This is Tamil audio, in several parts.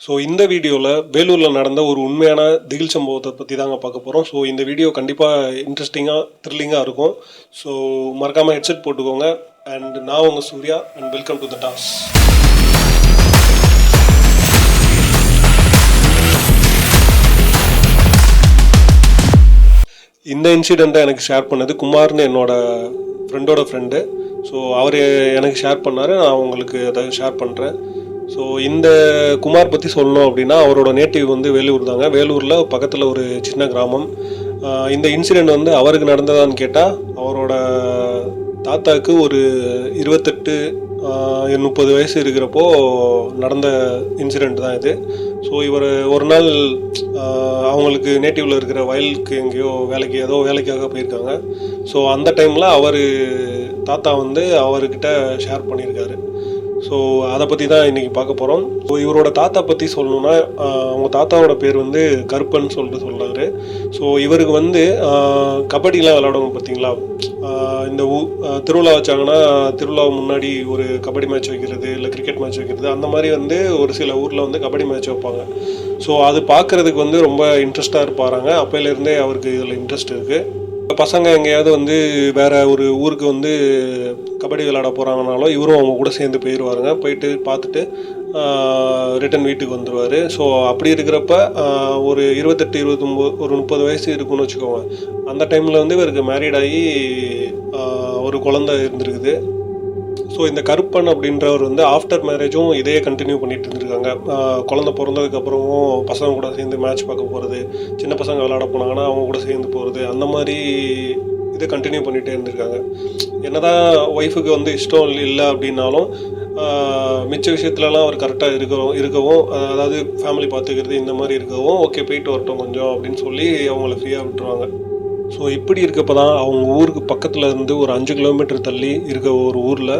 ஸோ இந்த வீடியோவில் வேலூரில் நடந்த ஒரு உண்மையான திகில் சம்பவத்தை பற்றி தாங்க பார்க்க போகிறோம். ஸோ இந்த வீடியோ கண்டிப்பாக இன்ட்ரெஸ்டிங்காக த்ரில்லிங்காக இருக்கும். ஸோ மறக்காமல் ஹெட்செட் போட்டுக்கோங்க. அண்ட் நான் உங்கள் Surya and welcome to the டாஸ். இந்த இன்சிடெண்ட்டை எனக்கு ஷேர் பண்ணது குமார்னு என்னோட ஃப்ரெண்டோட ஃப்ரெண்டு. ஸோ அவர் எனக்கு ஷேர் பண்ணார், நான் உங்களுக்கு அதை ஷேர் பண்ணுறேன். ஸோ இந்த குமார் பற்றி சொல்லணும் அப்படின்னா அவரோட நேட்டிவ் வந்து வேலூர் தாங்க. வேலூரில் பக்கத்தில் ஒரு சின்ன கிராமம். இந்த இன்சிடெண்ட் வந்து அவருக்கு நடந்ததான்னு கேட்டால் அவரோட தாத்தாவுக்கு ஒரு 28-30 வயசு இருக்கிறப்போ நடந்த இன்சிடெண்ட் தான் இது. ஸோ இவர் ஒரு நாள் அவங்களுக்கு நேட்டிவில் இருக்கிற வயலுக்கு எங்கேயோ ஏதோ வேலைக்காக போயிருக்காங்க. ஸோ அந்த டைமில் தாத்தா வந்து அவர்கிட்ட ஷேர் பண்ணியிருக்காரு. ஸோ அதை பற்றி தான் இன்றைக்கி பார்க்க போகிறோம். ஸோ இவரோட தாத்தா பற்றி சொல்லணுன்னா அவங்க தாத்தாவோட பேர் வந்து கருப்பன் சொல்கிறாரு. ஸோ இவருக்கு வந்து கபடிலாம் விளையாடுவாங்க பார்த்தீங்களா. இந்த திருவிழா வச்சாங்கன்னா திருவிழா முன்னாடி ஒரு கபடி மேட்ச் வைக்கிறது, இல்லை கிரிக்கெட் மேட்ச் வைக்கிறது, அந்த மாதிரி வந்து ஒரு சில ஊரில் வந்து கபடி மேட்ச் வைப்பாங்க. ஸோ அது பார்க்குறதுக்கு வந்து ரொம்ப இன்ட்ரெஸ்டாக இருப்பாங்க. அப்போலேருந்தே அவருக்கு இதில் இன்ட்ரெஸ்ட் இருக்குது. பசங்க எங்கேயாவது வந்து வேறு ஒரு ஊருக்கு வந்து கபடி விளையாட போகிறாங்கனாலும் இவரும் அவங்க கூட சேர்ந்து போயிடுவாருங்க. போயிட்டு பார்த்துட்டு ரிட்டன் வீட்டுக்கு வந்துடுவார். ஸோ அப்படி இருக்கிறப்ப ஒரு 28-29 ஒரு 30 வயசு இருக்குன்னு வச்சுக்கோங்க. அந்த டைமில் வந்து இவருக்கு மேரீட் ஆகி ஒரு குழந்தை இருந்திருக்குது. ஸோ இந்த கருப்பன் அப்படின்றவர் வந்து ஆஃப்டர் மேரேஜும் இதே கண்டினியூ பண்ணிட்டு இருந்திருக்காங்க. குழந்தை பிறந்ததுக்கப்புறமும் பசங்க கூட சேர்ந்து மேட்ச் பார்க்க போகிறது, சின்ன பசங்க விளையாட போனாங்கன்னா அவங்க கூட சேர்ந்து போகிறது, அந்த மாதிரி இதை கண்டினியூ பண்ணிகிட்டே இருந்திருக்காங்க. என்னதான் ஒய்ஃபுக்கு வந்து இஷ்டம் இல்லை அப்படின்னாலும் மிச்ச விஷயத்துலலாம் அவர் கரெக்டாக இருக்கவும் அதாவது ஃபேமிலி பார்த்துக்கிறது இந்த மாதிரி இருக்கவும் ஓகே போயிட்டு வரட்டும் கொஞ்சம் அப்படின்னு சொல்லி அவங்கள ஃப்ரீயாக விட்டுருவாங்க. ஸோ இப்படி இருக்கப்போ தான் அவங்க ஊருக்கு பக்கத்தில் இருந்து ஒரு 5 கிலோமீட்டர் தள்ளி இருக்க ஒரு ஊரில்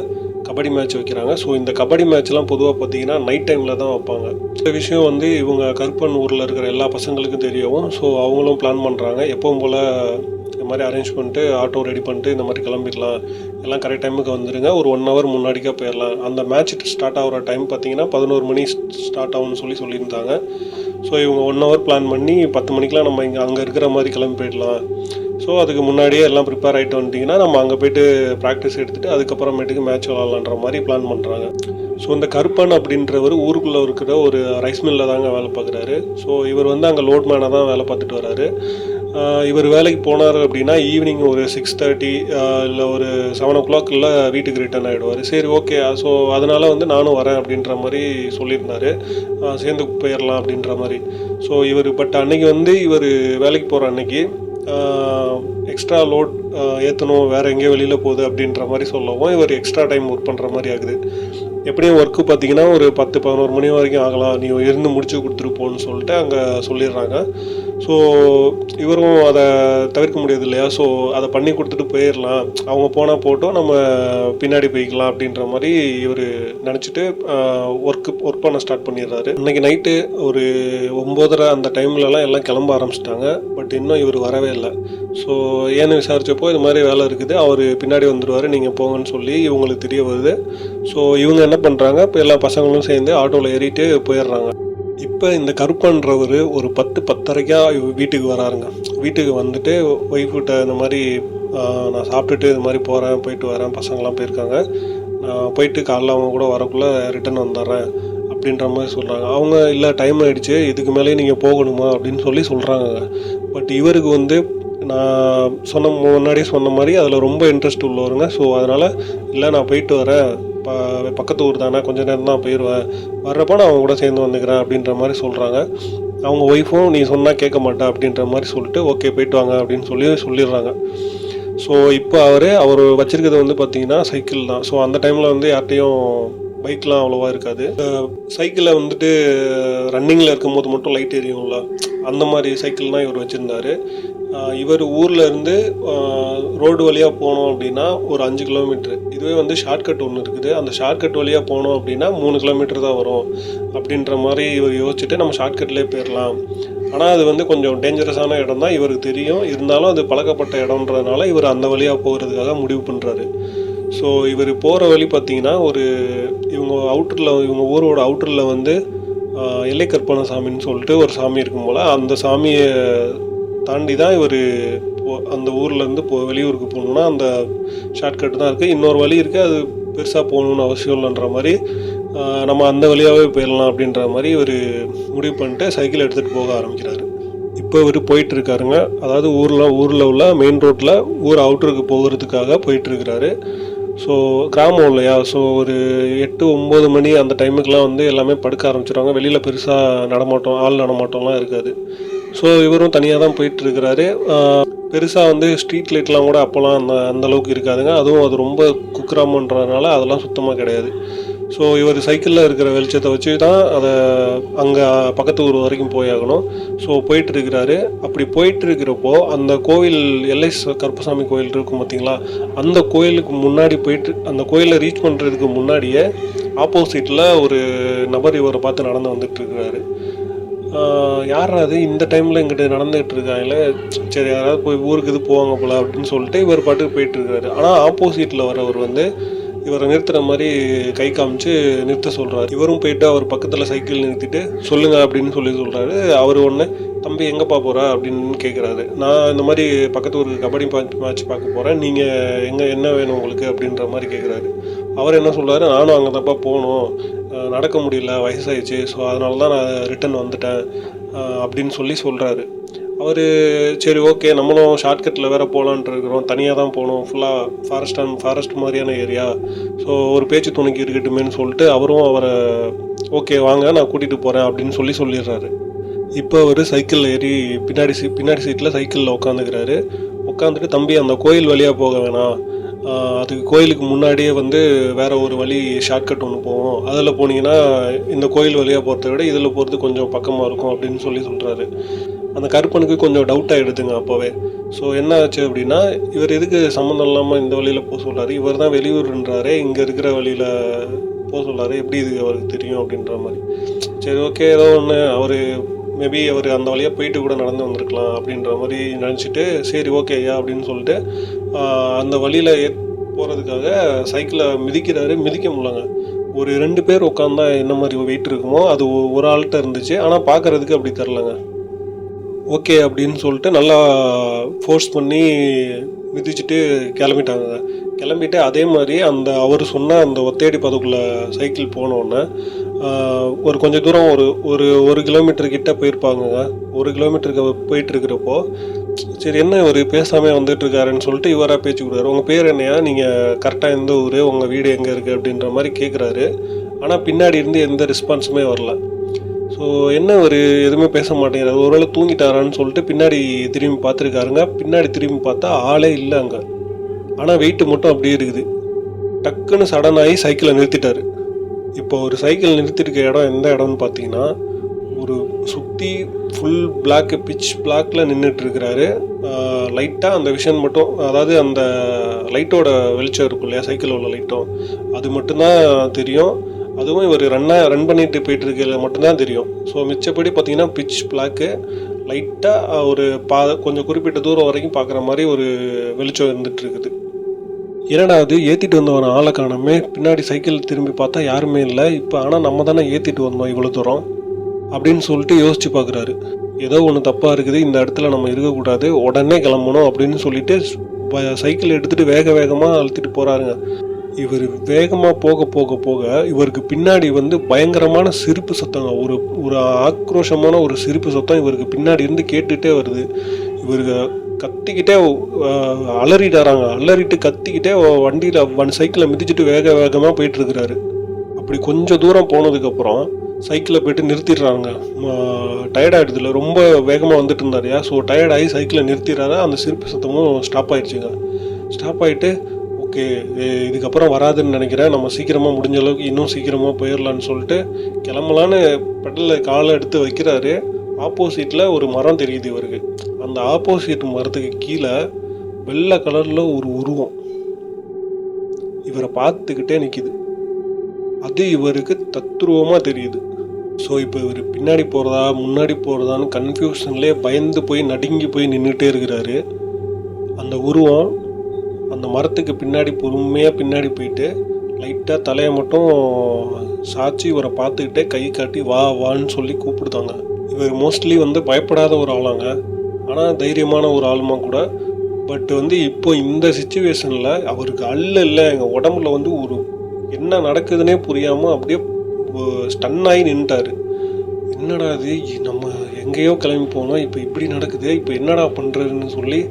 கபடி மேட்ச் வைக்கிறாங்க. ஸோ இந்த கபடி மேட்ச்லாம் பொதுவாக பார்த்தீங்கன்னா நைட் டைமில் தான் வைப்பாங்க. இந்த விஷயம் வந்து இவங்க கருப்பன் ஊரில் இருக்கிற எல்லா பசங்களுக்கும் தெரியவும் ஸோ அவங்களும் பிளான் பண்ணுறாங்க. எப்பவும் போல் இந்த மாதிரி அரேஞ்ச் பண்ணிட்டு ஆட்டோ ரெடி பண்ணிட்டு இந்த மாதிரி கிளம்பிடலாம், எல்லாம் கரெக்ட் டைமுக்கு வந்துடுங்க, ஒரு 1 hour முன்னாடிக்கா போயிடலாம். அந்த மேட்ச் ஸ்டார்ட் ஆகிற டைம் பார்த்தீங்கன்னா 11 மணி ஸ்டார்ட் ஆகும்னு சொல்லியிருந்தாங்க. ஸோ இவங்க 1 hour பிளான் பண்ணி 10 மணிக்கெலாம் நம்ம அங்கே இருக்கிற மாதிரி கிளம்பி போயிடலாம். ஸோ அதுக்கு முன்னாடியே எல்லாம் ப்ரிப்பேர் ஆகிட்டு வந்துட்டிங்கன்னா நம்ம அங்கே போய்ட்டு ப்ராக்டிஸ் எடுத்துகிட்டு அதுக்கப்புறமேட்டுக்கு மேட்ச் விளாட்லான்ற மாதிரி பிளான் பண்ணுறாங்க. ஸோ இந்த கருப்பன் அப்படின்றவர் ஊருக்குள்ளே இருக்கிற ஒரு ரைஸ் மில்லில் தாங்க வேலை பார்க்குறாரு. ஸோ இவர் வந்து அங்கே லோட் மேனாக தான் வேலை பார்த்துட்டு வராரு. இவர் வேலைக்கு போனார் அப்படின்னா ஈவினிங் ஒரு 6:30 இல்லை ஒரு 7 o'clock இல்லை வீட்டுக்கு ரிட்டர்ன் ஆகிடுவார். சரி ஓகே, ஸோ அதனால் வந்து நானும் வரேன் அப்படின்ற மாதிரி சொல்லியிருந்தார், சேர்ந்து போயிடலாம் அப்படின்ற மாதிரி. ஸோ பட் அன்னைக்கு வந்து இவர் வேலைக்கு போகிற அன்னைக்கு எக்ஸ்ட்ரா லோட் ஏற்றணும், வேறு எங்கேயோ வெளியில் போகுது அப்படின்ற மாதிரி சொல்லவும் இவர் எக்ஸ்ட்ரா டைம் ஒர்க் பண்ணுற மாதிரி ஆகுது. எப்படியும் ஒர்க்கு பார்த்தீங்கன்னா ஒரு 10-11 மணி வரைக்கும் ஆகலாம், நீ இருந்து முடிச்சு கொடுத்துருப்போன்னு சொல்லிட்டு அங்கே சொல்லிடுறாங்க. ஸோ இவரும் அதை தவிர்க்க முடியாது இல்லையா. ஸோ அதை பண்ணி கொடுத்துட்டு போயிடலாம், அவங்க போனால் போட்டோம் நம்ம பின்னாடி போய்க்கலாம் அப்படின்ற மாதிரி இவர் நினச்சிட்டு ஒர்க் பண்ண ஸ்டார்ட் பண்ணிடுறாரு. இன்றைக்கி நைட்டு ஒரு 9:30 அந்த டைம்லலாம் எல்லாம் கிளம்ப ஆரம்பிச்சிட்டாங்க. பட் இன்னும் இவர் வரவே இல்லை. ஸோ ஏன்னு விசாரித்தப்போ இது மாதிரி வேலை இருக்குது, அவர் பின்னாடி வந்துடுவார், நீங்கள் போங்கன்னு சொல்லி இவங்களுக்கு தெரிய வருது. ஸோ இவங்க என்ன பண்ணுறாங்க, இப்போ எல்லா பசங்களும் சேர்ந்து ஆட்டோவில் ஏறிட்டு போயிடுறாங்க. இப்போ இந்த கருப்பன்றவர் ஒரு 10-10:30 வீட்டுக்கு வராருங்க. வீட்டுக்கு வந்துட்டு ஒய்ஃப்கிட்ட இந்த மாதிரி நான் சாப்பிட்டுட்டு இது மாதிரி போயிட்டு வரேன், பசங்களாம் போயிருக்காங்க, நான் போயிட்டு காலைல அவங்க கூட வரக்குள்ளே ரிட்டன் வந்துடுறேன் அப்படின்ற மாதிரி சொல்கிறாங்க. அவங்க இல்லை டைம் ஆகிடுச்சு, இதுக்கு மேலேயே நீங்கள் போகணுமா அப்படின்னு சொல்கிறாங்க. பட் இவருக்கு வந்து நான் முன்னாடியே சொன்ன மாதிரி அதில் ரொம்ப இன்ட்ரெஸ்ட் உள்ளவருங்க. ஸோ அதனால் இல்லை நான் போயிட்டு வரேன், பக்கத்து ஊர் தானே, கொஞ்சம் நேரம் தான் போயிடுவேன், வர்றப்போ நான் அவங்க கூட சேர்ந்து வந்துக்கிறேன் அப்படின்ற மாதிரி சொல்கிறாங்க. அவங்க ஒய்ஃபும் நீ சொன்னால் கேட்க மாட்டேன் அப்படின்ற மாதிரி சொல்லிட்டு ஓகே போயிட்டு வாங்க அப்படின்னு சொல்லிடுறாங்க. ஸோ இப்போ அவர் வச்சுருக்கிறது வந்து பார்த்திங்கன்னா சைக்கிள் தான். ஸோ அந்த டைமில் வந்து யார்கிட்டையும் பைக்லாம் அவ்வளோவா இருக்காது. சைக்கிளில் வந்துட்டு ரன்னிங்கில் இருக்கும் போது மட்டும் லைட் எரியும்ல, அந்த மாதிரி சைக்கிள்னால் இவர் வச்சுருந்தார். இவர் ஊரில் இருந்து ரோடு வழியாக போனோம் அப்படின்னா ஒரு 5 கிலோமீட்ரு, இதுவே வந்து ஷார்ட்கட் ஒன்று இருக்குது, அந்த ஷார்ட்கட் வழியாக போனோம் அப்படின்னா 3 கிலோமீட்டர் தான் வரும் அப்படின்ற மாதிரி இவர் யோசிச்சுட்டு நம்ம ஷார்ட்கட்லேயே போயிடலாம். ஆனால் அது வந்து கொஞ்சம் டேஞ்சரஸான இடம் தான் இவருக்கு தெரியும், இருந்தாலும் அது பழக்கப்பட்ட இடம்ன்றதுனால இவர் அந்த வழியாக போகிறதுக்காக முடிவு பண்ணுறாரு. ஸோ இவர் போகிற வழி பார்த்திங்கன்னா இவங்க ஊரோட அவுட்டரில் வந்து எல்லை கற்பன சாமின்னு சொல்லிட்டு ஒரு சாமி இருக்கும் போல், அந்த சாமியை தாண்டி தான் இவர் அந்த ஊர்லேருந்து வெளியூருக்கு போகணுன்னா அந்த ஷார்ட்கட் தான் இருக்குது. இன்னொரு வழி இருக்குது, அது பெருசாக போகணுன்னு அவசியம் இல்லைன்ற மாதிரி நம்ம அந்த வழியாகவே போயிடலாம் அப்படின்ற மாதிரி ஒரு முடிவு பண்ணிட்டு சைக்கிள் எடுத்துகிட்டு போக ஆரம்பிக்கிறாரு. இப்போ இவர் போயிட்டுருக்காருங்க. அதாவது ஊரில் உள்ள மெயின் ரோட்டில் ஊர் அவுட்டருக்கு போகிறதுக்காக போயிட்டுருக்கிறாரு. ஸோ கிராமம் இல்லையா, ஸோ ஒரு 8-9 மணி அந்த டைமுக்கெலாம் வந்து எல்லாமே படுக்க ஆரம்பிச்சிடுவாங்க. வெளியில் பெருசாக ஆள் நடமாட்டம்லாம் இருக்காது. ஸோ இவரும் தனியாக தான் போயிட்டுருக்கிறாரு. பெருசாக வந்து ஸ்ட்ரீட் லைட்லாம் கூட அப்போல்லாம் அந்தளவுக்கு இருக்காதுங்க. அதுவும் அது ரொம்ப குக்கிராமன்றதுனால அதெல்லாம் சுத்தமாக கிடையாது. ஸோ இவர் சைக்கிளில் இருக்கிற வெளிச்சத்தை வச்சு தான் அதை அங்கே பக்கத்து ஊர் வரைக்கும் போயாகணும். ஸோ போயிட்டுருக்கிறாரு. அப்படி போயிட்டுருக்கிறப்போ அந்த கோவில் எல்லை கருப்பசாமி கோயில் இருக்கும் பார்த்திங்களா, அந்த கோயிலுக்கு முன்னாடி அந்த கோயிலை ரீச் பண்ணுறதுக்கு முன்னாடியே ஆப்போசிட்டில் ஒரு நபர் இவரை பார்த்து நடந்து வந்துட்டுருக்கிறாரு. யாராவது இந்த டைமில் இங்கிட்ட நடந்துகிட்டு இருக்காங்களே, சரி யாராவது போய் ஊருக்கு இது போவாங்க போல அப்படின்னு சொல்லிட்டு இவர் பாட்டுக்கு போயிட்டுருக்காரு. ஆனால் ஆப்போசிட்டில் வரவர் வந்து இவரை நிறுத்துகிற மாதிரி கை காமிச்சு நிறுத்த சொல்கிறாரு. இவரும் போயிட்டு அவர் பக்கத்தில் சைக்கிள் நிறுத்திட்டு சொல்லுங்கள் அப்படின்னு சொல்கிறாரு. அவர் ஒன்று, தம்பி எங்கேப்பா போகிறா அப்படின்னு கேட்குறாரு. நான் இந்த மாதிரி பக்கத்து ஊருக்கு கபடி மேட்ச் பார்க்க போகிறேன், நீங்கள் என்ன வேணும் உங்களுக்கு அப்படின்ற மாதிரி கேட்குறாரு. அவர் என்ன சொல்கிறாரு, நானும் அங்கே தப்பா போகணும், நடக்க முடியல, வயசாகிடுச்சு, ஸோ அதனால தான் நான் ரிட்டன் வந்துட்டேன் அப்படின்னு சொல்கிறாரு. அவர் சரி ஓகே, நம்மளும் ஷார்ட்கட்டில் வேறு போகலான்ட்டு இருக்கிறோம், தனியாக தான் போகணும், ஃபுல்லாக ஃபாரஸ்ட் மாதிரியான ஏரியா, ஸோ ஒரு பேச்சு துணைக்கு இருக்கட்டுமேன்னு சொல்லிட்டு அவரை ஓகே வாங்க நான் கூட்டிகிட்டு போகிறேன் அப்படின்னு சொல்லிடுறாரு. இப்போ அவர் சைக்கிளில் ஏறி பின்னாடி சீட்டில் சைக்கிளில் உட்காந்துட்டு தம்பி அந்த கோயில் வழியாக போக வேணாம், அதுக்கு கோயிலுக்கு முன்னாடியே வந்து வேறு ஒரு வழி ஷார்ட்கட் ஒன்று போவோம், அதில் போனீங்கன்னா இந்த கோயில் வழியாக போகிறத விட இதில் போகிறது கொஞ்சம் பக்கமாக இருக்கும் அப்படின்னு சொல்கிறாரு. அந்த கருப்பனுக்கு கொஞ்சம் டவுட் ஆகிடுதுங்க அப்போவே. ஸோ என்ன ஆச்சு அப்படின்னா, இவர் எதுக்கு சம்மந்தம் இல்லாமல் இந்த வழியில் போக சொல்கிறாரு, இவர் தான் வெளியூர்ன்றாரு, இங்கே இருக்கிற வழியில் போக சொல்கிறாரு, எப்படி இது அவருக்கு தெரியும் அப்படின்ற மாதிரி. சரி ஓகே, ஏதோ ஒன்று மேபி அவர் அந்த வழியாக போயிட்டு கூட நடந்து வந்திருக்கலாம் அப்படின்ற மாதிரி நினச்சிட்டு சரி ஓகே ஐயா அப்படின்னு சொல்லிட்டு அந்த வழியில் போகிறதுக்காக சைக்கிளை மிதிக்க முடியலங்க. ஒரு 2 பேர் உட்காந்தா என்ன மாதிரி வெயிட் இருக்குமோ அது ஒரு ஆள்கிட்ட இருந்துச்சு, ஆனால் பார்க்குறதுக்கு அப்படி தெரிலங்க. ஓகே அப்படின்னு சொல்லிட்டு நல்லா ஃபோர்ஸ் பண்ணி மிதிச்சுட்டு கிளம்பிட்டு அதே மாதிரி அவர் சொன்ன அந்த ஒத்தையடி பதக்குள்ளே சைக்கிள் போனோடனே ஒரு கொஞ்சம் தூரம் ஒரு கிலோமீட்டர் கிட்ட போயிருப்பாங்கங்க. 1 கிலோமீட்டருக்கு போயிட்டுருக்கிறப்போ சரி என்ன இவர் பேசாமல் வந்துட்டுருக்காருன்னு சொல்லிட்டு இவராக பேச்சு கொடுக்குறாரு. உங்கள் பேர் என்னையா, நீங்கள் கரெக்டாக எந்த ஊர், உங்கள் வீடு எங்கே இருக்குது அப்படின்ற மாதிரி கேட்குறாரு. ஆனால் பின்னாடி இருந்து எந்த ரெஸ்பான்ஸுமே வரல. ஸோ என்ன ஒரு எதுவுமே பேச மாட்டேங்கிறாரு, ஒருவேளை தூங்கிட்டாரான்னு சொல்லிட்டு பின்னாடி திரும்பி பார்த்துருக்காருங்க. பின்னாடி திரும்பி பார்த்தா ஆளே இல்லை அங்கே, ஆனால் வெயிட்டு மட்டும் அப்படியே இருக்குது. டக்குன்னு சடன் ஆகி சைக்கிளை நிறுத்திட்டாரு. இப்போ ஒரு சைக்கிள் நிறுத்திருக்க இடம் எந்த இடம்னு பார்த்தீங்கன்னா, ஒரு சுற்றி ஃபுல் பிட்ச் பிளாக்கில் நின்றுட்டுருக்கிறாரு. லைட்டாக அந்த விஷன் மட்டும், அதாவது அந்த லைட்டோட வெளிச்சம் இருக்கும் இல்லையா, சைக்கிள் உள்ள லைட்டும், அது மட்டும்தான் தெரியும். அதுவும் இவர் ரன் பண்ணிட்டு போயிட்டு இருக்கிறது மட்டும்தான் தெரியும். ஸோ மிச்சப்படி பார்த்தீங்கன்னா பிட்ச் பிளாக்கு, லைட்டாக ஒரு கொஞ்சம் குறிப்பிட்ட தூரம் வரைக்கும் பார்க்குற மாதிரி ஒரு வெளிச்சம் இருந்துட்டு இருக்குது. இரண்டாவது ஏற்றிட்டு வந்தவன ஆளை காணாமே, பின்னாடி சைக்கிள் திரும்பி பார்த்தா யாருமே இல்லை. இப்போ ஆனால் நம்ம தானே ஏற்றிட்டு வந்தோம் இவ்வளோ தூரம் அப்படின்னு சொல்லிட்டு யோசிச்சு பார்க்குறாரு. ஏதோ ஒன்று தப்பாக இருக்குது, இந்த இடத்துல நம்ம இருக்கக்கூடாது, உடனே கிளம்பணும் அப்படின்னு சொல்லிட்டு சைக்கிள் எடுத்துகிட்டு வேகமாக அழுத்திட்டு போகிறாருங்க. இவர் வேகமாக போக இவருக்கு பின்னாடி வந்து பயங்கரமான சிரிப்பு சத்தங்க, ஒரு ஆக்ரோஷமான ஒரு சிரிப்பு சத்தம் இவருக்கு பின்னாடி இருந்து கேட்டுகிட்டே வருது. இவருக்கு கத்திக்கிட்டே அலறிட்டு கத்திக்கிட்டே சைக்கிளை மிதிச்சுட்டு வேகமாக போயிட்டுருக்கிறாரு. அப்படி கொஞ்சம் தூரம் போனதுக்கப்புறம் சைக்கிளை போய்ட்டு நிறுத்திடுறாங்க. டயர்டாகிடுதுல, ரொம்ப வேகமாக வந்துட்டு இருந்தாருயா, ஸோ டயர்டாகி சைக்கிளை நிறுத்திடுறாரு. அந்த சிரிப்பு சத்தமும் ஸ்டாப் ஆகிடுச்சுங்க. ஸ்டாப் ஆகிட்டு ஓகே இதுக்கப்புறம் வராதுன்னு நினைக்கிறேன், நம்ம சீக்கிரமாக முடிஞ்ச அளவுக்கு இன்னும் சீக்கிரமாக போயிடலான்னு சொல்லிட்டு கிளம்பலான்னு பெடலில் காலை எடுத்து வைக்கிறாரு. ஆப்போசிட்டில் ஒரு மரம் தெரியுது இவருக்கு. அந்த ஆப்போசிட் மரத்துக்கு கீழே வெள்ளை கலரில் ஒரு உருவம் இவரை பார்த்துக்கிட்டே நிற்கிது. அது இவருக்கு தத்ரூபமாக தெரியுது. ஸோ இப்போ இவர் பின்னாடி போகிறதா முன்னாடி போகிறதான்னு கன்ஃபியூஷன்லேயே பயந்து போய் நடுங்கி போய் நின்றுட்டே இருக்கிறாரு. அந்த உருவம் அந்த மரத்துக்கு பின்னாடி பொறுமையாக பின்னாடி போயிட்டு லைட்டாக தலையை மட்டும் சாட்சி இவரை பார்த்துக்கிட்டே கை காட்டி வா வான்னு சொல்லி கூப்பிடுதாங்க. இவர் மோஸ்ட்லி வந்து பயப்படாத ஒரு ஆளாங்க, ஆனால் தைரியமான ஒரு ஆளுமா கூட. பட் வந்து இப்போ இந்த சுச்சுவேஷனில் அவருக்கு இல்லை எங்கள் உடம்புல வந்து ஒரு என்ன நடக்குதுன்னே புரியாமல் அப்படியே ஸ்டன் ஆகி நின்றுட்டார். என்னடா இது, நம்ம எங்கேயோ கிளம்பி போனோம், இப்போ இப்படி நடக்குது, இப்போ என்னடா பண்ணுறதுன்னு சொல்லி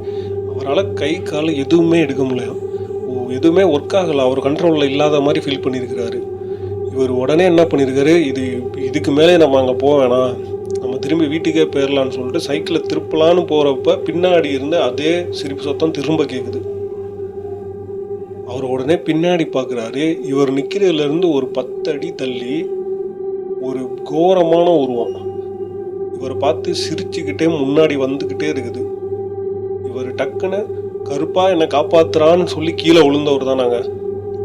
அவரால் கை கால் எதுவுமே எடுக்க முடியல. எதுவுமே ஒர்க் ஆகலை, அவர் கண்ட்ரோலில் இல்லாத மாதிரி ஃபீல் பண்ணியிருக்கிறாரு. இவர் உடனே என்ன பண்ணியிருக்காரு, இதுக்கு மேலே நம்ம அங்கே போக வேணாம், நம்ம திரும்பி வீட்டுக்கே போயிடலான்னு சொல்லிட்டு சைக்கிளை திருப்பலான்னு போகிறப்ப பின்னாடி இருந்து அதே சிரிப்பு சத்தம் திரும்ப கேட்குது. அவர் உடனே பின்னாடி பார்க்குறாரு. இவர் நிற்கிறதுலேருந்து ஒரு 10 அடி தள்ளி ஒரு கோரமான உருவம் இவரை பார்த்து சிரிச்சுக்கிட்டே முன்னாடி வந்துக்கிட்டே இருக்குது. இவர் டக்குன்னு கருப்பா என்னை காப்பாத்துறான்னு சொல்லி கீழே விழுந்தவர் தான். நாங்கள்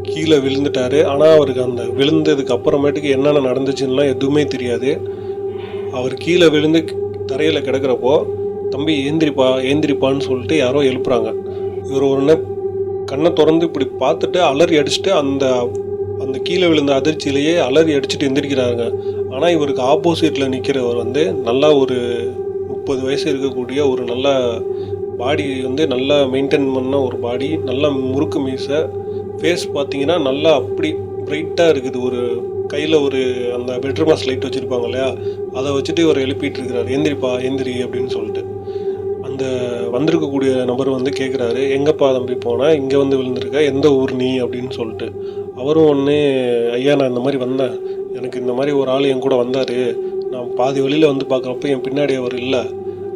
கீழே விழுந்துட்டாரு. ஆனால் அவருக்கு அந்த விழுந்ததுக்கு அப்புறமேட்டுக்கு என்னென்ன நடந்துச்சுன்னா எதுவுமே தெரியாது. அவர் கீழே விழுந்து தரையில் கிடக்கிறப்போ தம்பி ஏந்திரிப்பான்னு சொல்லிட்டு யாரோ எழுப்புறாங்க. இவர் உடனே கண்ணை திறந்து இப்படி பார்த்துட்டு அலறி அடிச்சுட்டு அந்த கீழே விழுந்த அதிர்ச்சியிலேயே அலறி அடிச்சுட்டு எந்திரிக்கிறாருங்க. ஆனால் இவருக்கு ஆப்போசிட்டில் நிற்கிறவர் வந்து நல்லா ஒரு 30 வயசு இருக்கக்கூடிய ஒரு நல்ல பாடி வந்து நல்லா மெயின்டைன் பண்ண ஒரு பாடி, நல்லா முறுக்கு மீசை, ஃபேஸ் பார்த்தீங்கன்னா நல்லா அப்படி பிரைட்டாக இருக்குது. ஒரு கையில் ஒரு அந்த பெட்ரூமாஸ் லைட் வச்சுருப்பாங்க இல்லையா, அதை வச்சுட்டு இவர் எழுப்பிட்டு இருக்கிறாரு, எந்திரி அப்படின்னு சொல்லிட்டு. அந்த வந்திருக்கக்கூடிய நபர் வந்து கேட்குறாரு, எங்கப்பா தம்பி போனால், இங்கே வந்து விழுந்திருக்க, எந்த ஊர் நீ அப்படின்னு சொல்லிட்டு. அவரும் ஒன்று, ஐயா நான் இந்த மாதிரி வந்தேன், எனக்கு இந்த மாதிரி ஒரு ஆள் என் கூட வந்தார், நான் பாதி வழியில் வந்து பார்க்குறப்ப என் பின்னாடி அவர் இல்லை,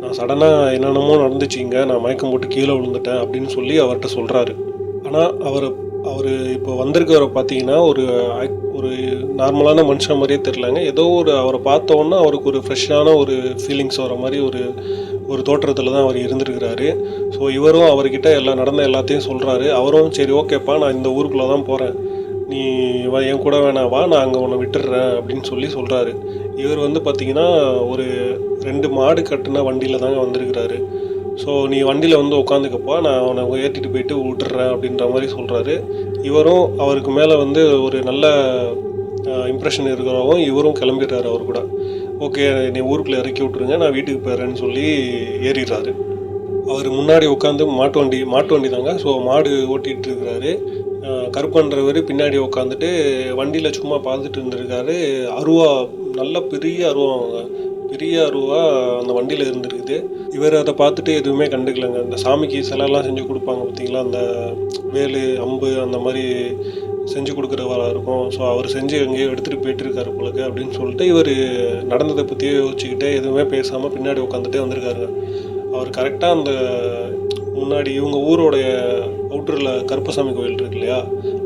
நான் சடனாக என்னென்னமோ நடந்துச்சிங்க, நான் மயக்கம் போட்டு கீழே விழுந்துட்டேன் அப்படின்னு சொல்லி அவர்கிட்ட சொல்கிறாரு. ஆனால் அவர் இப்போ வந்திருக்கவரை பார்த்தீங்கன்னா ஒரு நார்மலான மனுஷன் மாதிரியே தெரிலங்க. ஏதோ அவரை பார்த்தோன்னா அவருக்கு ஒரு ஃப்ரெஷ்ஷான ஒரு ஃபீலிங்ஸ் வர மாதிரி ஒரு தோற்றத்தில் தான் அவர் இருந்திருக்கிறாரு. ஸோ இவரும் அவர்கிட்ட நடந்த எல்லாத்தையும் சொல்கிறாரு. அவரும் சரி ஓகேப்பா, நான் இந்த ஊருக்குள்ளே தான் போகிறேன், நீ என் கூட வேணாம் வா, நான் அங்கே உன்னை விட்டுடுறேன் அப்படின்னு சொல்கிறாரு. இவர் வந்து பார்த்திங்கன்னா ஒரு 2 மாடு கட்டின வண்டியில் தாங்க வந்திருக்கிறாரு. ஸோ நீ வண்டியில் வந்து உட்காந்துக்கப்பா, நான் அவனை ஏற்றிட்டு போயிட்டு விட்டுடுறேன் அப்படின்ற மாதிரி சொல்கிறாரு. இவரும் அவருக்கு மேலே வந்து ஒரு நல்ல இம்ப்ரெஷன் இருக்கிறவங்க, இவரும் கிளம்பிடுறாரு அவர் கூட. ஓகே நீ ஊருக்குள்ளே இறக்கி விட்ருங்க, நான் வீட்டுக்கு போயிடுறேன்னு சொல்லி ஏறிடுறாரு. அவர் முன்னாடி உட்காந்து மாட்டு வண்டி தாங்க, ஸோ மாடு ஓட்டிகிட்டு இருக்கிறாரு. கருப்பன்றவர் பின்னாடி உட்காந்துட்டு வண்டியில் சும்மா பார்த்துட்டு இருந்திருக்காரு. அருவா, நல்ல பெரிய அருவா அந்த வண்டியில் இருந்துருக்குது. இவர் அதை பார்த்துட்டு எதுவுமே கண்டுக்கலைங்க. அந்த சாமிக்கு சிலைலாம் செஞ்சு கொடுப்பாங்க பார்த்தீங்களா, அந்த வேலு அம்பு அந்த மாதிரி செஞ்சு கொடுக்குறவராக இருக்கும். ஸோ அவர் செஞ்சு எங்கேயோ எடுத்துகிட்டு போயிட்டுருக்காரு போலக்கு அப்படின்னு சொல்லிட்டு இவர் நடந்ததை பற்றியே யோசிச்சுக்கிட்டே எதுவுமே பேசாமல் பின்னாடி உட்காந்துட்டே வந்திருக்காருங்க. அவர் கரெக்டாக அந்த முன்னாடி இவங்க ஊரோடைய அவுட்டரில் கருப்பசாமி கோயில் இருக்கு இல்லையா,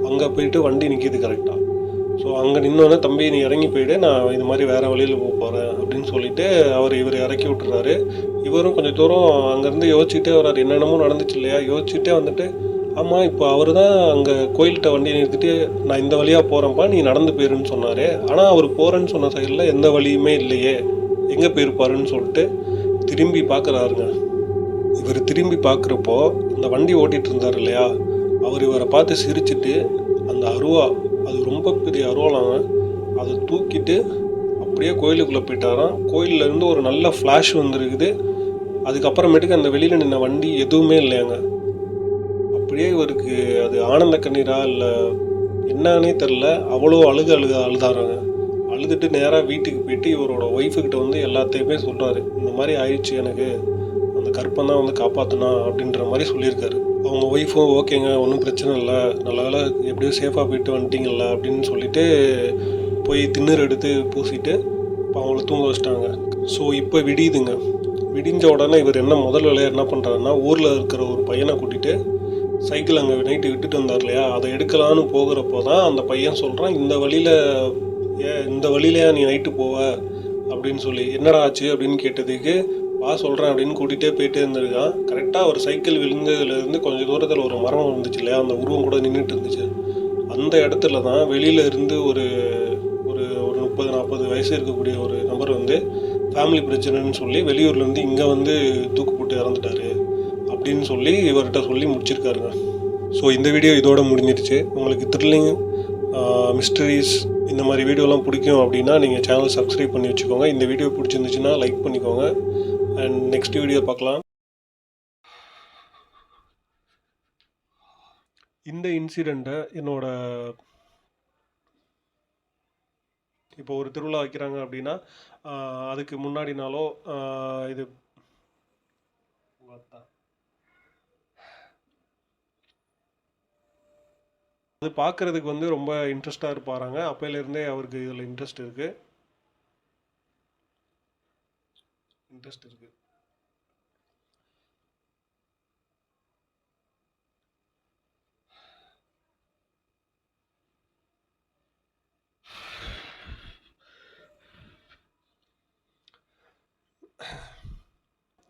அங்கே போயிட்டு வண்டி நிற்கிது கரெக்டாக. ஸோ அங்கே நின்னோடனே தம்பி நீ இறங்கி போயிடு, நான் இது மாதிரி வேறு வழியில் போகிறேன் அப்படின்னு சொல்லிட்டு இவர் இறக்கி விட்டுறாரு. இவரும் கொஞ்சம் தூரம் அங்கேருந்து யோசிச்சுட்டே வர்றாரு, என்னென்னமோ நடந்துச்சு இல்லையா, யோசிச்சுட்டே வந்துட்டு ஆமாம் இப்போ அவர் தான் அங்கே கோயில்கிட்ட வண்டியை நிறுத்திட்டு நான் இந்த வழியாக போகிறேன்ப்பா, நீ நடந்து போயிருன்னு சொன்னார். ஆனால் அவர் போகிறேன்னு சொன்ன சைடில் எந்த வழியுமே இல்லையே, எங்கே போயிருப்பாருன்னு சொல்லிட்டு திரும்பி பார்க்குறாருங்க. இவர் திரும்பி பார்க்குறப்போ அந்த வண்டி ஓட்டிகிட்டு இருந்தார் இல்லையா, அவர் இவரை பார்த்து சிரிச்சுட்டு அந்த அருவா, அது ரொம்ப பெரிய அருவாலாங்க, அதை தூக்கிட்டு அப்படியே கோயிலுக்குள்ளே போயிட்டாராம். கோயிலேருந்து ஒரு நல்ல ஃப்ளாஷ் வந்துருக்குது. அதுக்கப்புறமேட்டுக்கு அந்த வெளியில் நின்ன வண்டி எதுவுமே இல்லையாங்க. அப்படியே இவருக்கு அது ஆனந்த கண்ணீரா இல்லை என்னன்னே தெரில, அவ்வளோ அழுதாராங்க. அழுதுட்டு நேராக வீட்டுக்கு போயிட்டு இவரோட ஒய்ஃபுக்கிட்ட வந்து எல்லாத்தையுமே சொல்கிறாரு, இந்த மாதிரி ஆயிடுச்சு, எனக்கு அந்த கருப்பன் தான் வந்து காப்பாற்றினா அப்படின்ற மாதிரி சொல்லியிருக்காரு. அவங்க ஒய்ஃபும் ஓகேங்க ஒன்றும் பிரச்சனை இல்லை, நல்ல வேலை எப்படியோ சேஃபாக போயிட்டு வந்துட்டிங்கல்ல அப்படின்னு சொல்லிட்டு போய் திண்ணூறு எடுத்து பூசிட்டு இப்போ அவங்கள தூங்க வச்சிட்டாங்க. ஸோ இப்போ விடியுதுங்க. விடிஞ்ச உடனே இவர் முதல் வேலையாக என்ன பண்ணுறாருன்னா, ஊரில் இருக்கிற ஒரு பையனை கூட்டிகிட்டு சைக்கிள் அங்கே நைட்டு விட்டுட்டு வந்தார் இல்லையா, அதை எடுக்கலான்னு போகிறப்போ தான் அந்த பையன் சொல்கிறான், இந்த வழியிலையா நீ நைட்டு போவ அப்படின்னு சொல்லி. என்னடா ஆச்சு அப்படின்னு கேட்டதுக்கு வா சொல்கிறேன் அப்படின்னு கூட்டிகிட்டே போயிட்டே இருந்திருக்கான். கரெக்டாக ஒரு சைக்கிள் விழுந்ததுலேருந்து கொஞ்சம் தூரத்தில் ஒரு மரம் இருந்துச்சு இல்லையா, அந்த உருவம் கூட நின்றுட்டு இருந்துச்சு. அந்த இடத்துல தான் வெளியில் இருந்து ஒரு 30-40 வயசு இருக்கக்கூடிய ஒரு நபர் வந்து ஃபேமிலி பிரச்சனைன்னு சொல்லி வெளியூர்லேருந்து இங்கே வந்து தூக்கு போட்டு இறந்துட்டாரு அப்படின்னு சொல்லி இவர்கிட்ட சொல்லி முடிச்சிருக்காருங்க. ஸோ இந்த வீடியோ இதோட முடிஞ்சிருச்சு. உங்களுக்கு த்ரில்லிங் மிஸ்டரிஸ் இந்த மாதிரி வீடியோலாம் பிடிக்கும் அப்படின்னா நீங்கள் சேனல் சப்ஸ்கிரைப் பண்ணி வச்சுக்கோங்க. இந்த வீடியோ பிடிச்சிருந்துச்சுன்னா லைக் பண்ணிக்கோங்க. அண்ட் நெக்ஸ்ட் வீடியோ பார்க்கலாம். இந்த இன்சிடெண்ட்டை என்னோட இப்போ ஒரு திருவிழா வைக்கிறாங்க அப்படின்னா அதுக்கு முன்னாடி நாளோ இது அது பார்க்குறதுக்கு வந்து ரொம்ப இன்ட்ரெஸ்டாக இருப்பாராங்க. அப்போலேருந்தே அவருக்கு இதில் இன்ட்ரெஸ்ட் இருக்குது.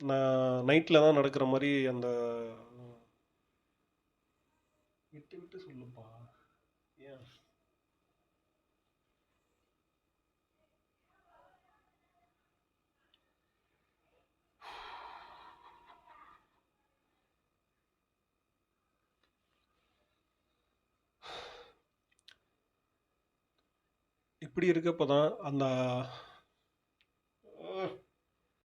நான் நைட்டில் தான் நடக்கிற மாதிரி அந்த விட்டு விட்டு சொல்லுப்பா. ஏன் இப்படி இருக்கப்போ தான் அந்த